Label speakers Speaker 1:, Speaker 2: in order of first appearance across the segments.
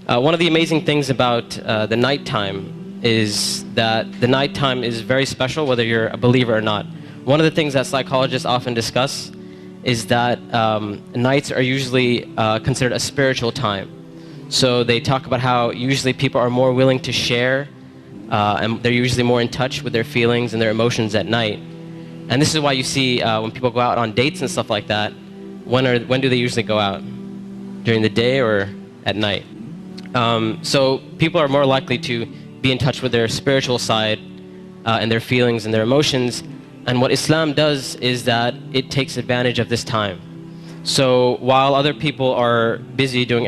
Speaker 1: One of the amazing things about the nighttime is that the nighttime is very special whether you're a believer or not. One of the things that psychologists often discuss is that nights are usually considered a spiritual time. So they talk about how usually people are more willing to share and they're usually more in touch with their feelings and their emotions at night. And this is why you see when people go out on dates and stuff like that, when do they usually go out? During the day or at night? So people are more likely to be in touch with their spiritual side and their feelings and their emotions. And what Islam does is that it takes advantage of this time. So while other people are busy doing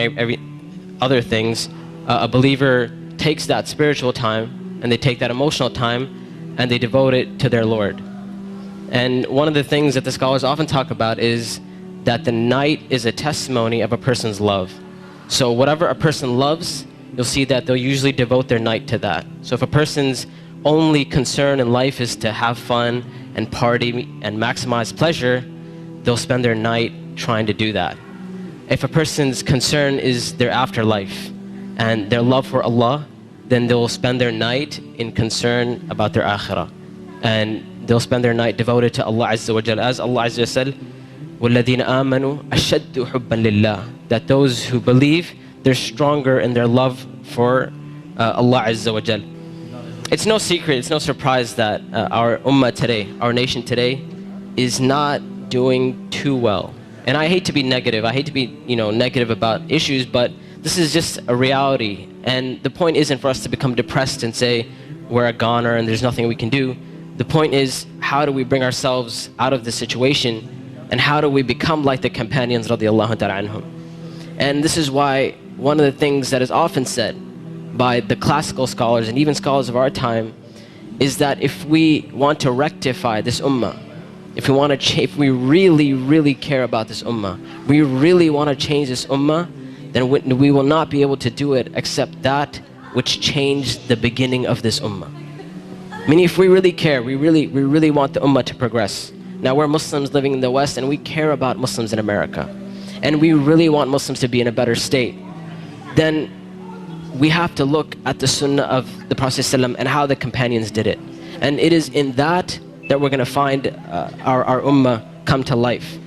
Speaker 1: other things, a believer takes that spiritual time and they take that emotional time and they devote it to their Lord. And one of the things that the scholars often talk about is that the night is a testimony of a person's love. So whatever a person loves, you'll see that they'll usually devote their night to that. So if a person's only concern in life is to have fun and party and maximize pleasure, they'll spend their night trying to do that. If a person's concern is their afterlife and their love for Allah, then they'll spend their night in concern about their akhirah. And they'll spend their night devoted to Allah Azza wa Jal. As Allah Azza wa Jal, وَالَّذِينَ آمَنُوا أَشَدُّ حُبًّا لِلَّهِ. That those who believe, they're stronger in their love for Allah Azza wa Jal. It's no secret, it's no surprise that our ummah today, our nation today, is not doing too well. And I hate to be negative, I hate to be negative about issues, but this is just a reality. And the point isn't for us to become depressed and say we're a goner and there's nothing we can do. The point is, how do we bring ourselves out of this situation, and how do we become like the companions radiallahu ta'ala anhum? And this is why one of the things that is often said by the classical scholars and even scholars of our time is that if we want to rectify this ummah, if we really, really care about this ummah, we really want to change this ummah, then we will not be able to do it except that which changed the beginning of this ummah. Meaning, if we really care, we really want the ummah to progress. Now we're Muslims living in the West and we care about Muslims in America, and we really want Muslims to be in a better state, then we have to look at the sunnah of the Prophet ﷺ and how the companions did it. And it is in that we're going to find our ummah come to life.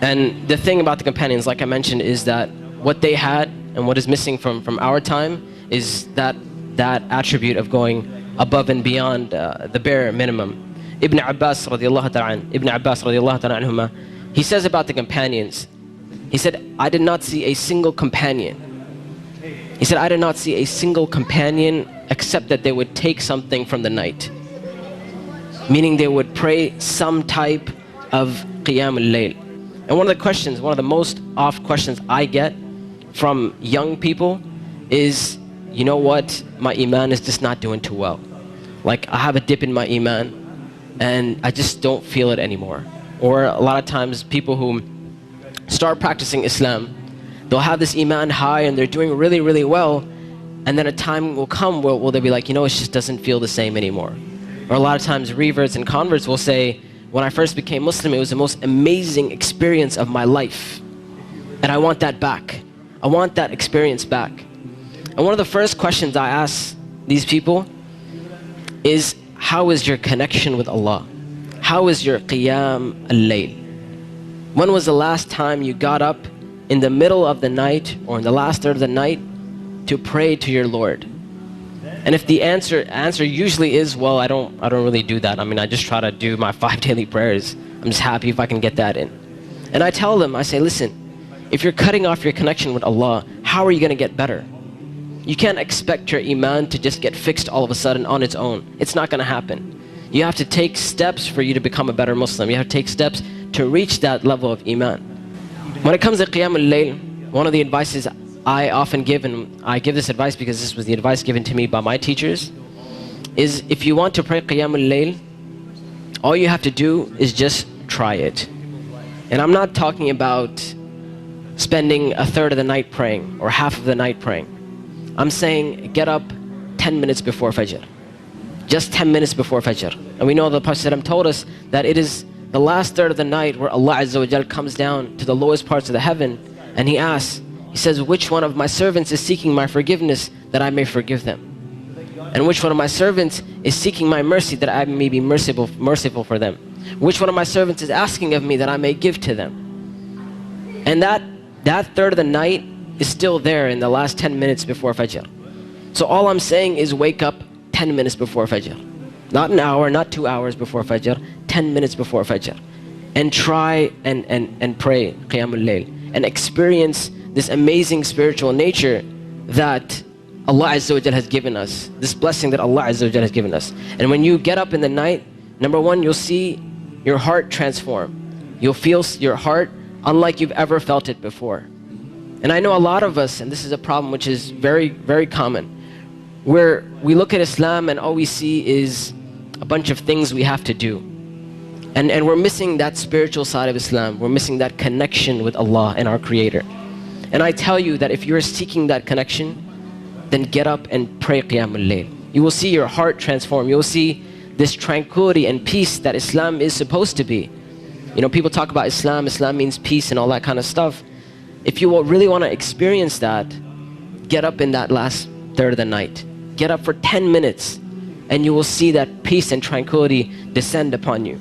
Speaker 1: And the thing about the companions, like I mentioned, is that what they had and what is missing from our time is that attribute of going above and beyond the bare minimum. Ibn Abbas radiallahu ta'ala anhuma, he says about the companions, he said, I did not see a single companion. He said, I did not see a single companion except that they would take something from the night. Meaning they would pray some type of qiyam al-layl. And one of the most oft questions I get from young people is, you know what, my Imaan is just not doing too well. Like, I have a dip in my Imaan and I just don't feel it anymore. Or a lot of times people who start practicing Islam, they'll have this Imaan high and they're doing really, really well, and then a time will come where they'll be like, it just doesn't feel the same anymore. Or a lot of times reverts and converts will say, when I first became Muslim, it was the most amazing experience of my life, and I want that back. I want that experience back. And one of the first questions I ask these people is, how is your connection with Allah? How is your qiyam al-layl? When was the last time you got up in the middle of the night or in the last third of the night to pray to your Lord? And if the answer usually is, well, I don't really do that. I just try to do my 5 daily prayers. I'm just happy if I can get that in. And I tell them, I say, listen, if you're cutting off your connection with Allah, how are you going to get better? You can't expect your Iman to just get fixed all of a sudden on its own. It's not going to happen. You have to take steps for you to become a better Muslim. You have to take steps to reach that level of Iman. When it comes to Qiyam al-Layl, one of the advices I often give, and I give this advice because this was the advice given to me by my teachers, is if you want to pray Qiyam al-Layl, all you have to do is just try it. And I'm not talking about spending a third of the night praying or half of the night praying. I'm saying get up 10 minutes before Fajr. Just 10 minutes before Fajr. And we know the Prophet ﷺ told us that it is the last third of the night where Allah Azza wa Jal comes down to the lowest parts of the heaven and He asks, He says, which one of my servants is seeking my forgiveness that I may forgive them? And which one of my servants is seeking my mercy that I may be merciful for them? Which one of my servants is asking of me that I may give to them? And that third of the night is still there in the last 10 minutes before Fajr. So all I'm saying is wake up 10 minutes before Fajr. Not an hour, not 2 hours before Fajr, 10 minutes before Fajr. And try and pray Qiyamul Layl and experience this amazing spiritual nature that Allah Azza wa Jal has given us, this blessing that Allah Azza wa Jal has given us. And when you get up in the night, number one, you'll see your heart transform. You'll feel your heart unlike you've ever felt it before. And I know a lot of us, and this is a problem which is very, very common, where we look at Islam and all we see is a bunch of things we have to do. And we're missing that spiritual side of Islam. We're missing that connection with Allah and our Creator. And I tell you that if you're seeking that connection, then get up and pray Qiyamul Layl. You will see your heart transform. You will see this tranquility and peace that Islam is supposed to be. You know, people talk about Islam means peace and all that kind of stuff. If you really want to experience that, get up in that last third of the night. Get up for 10 minutes and you will see that peace and tranquility descend upon you.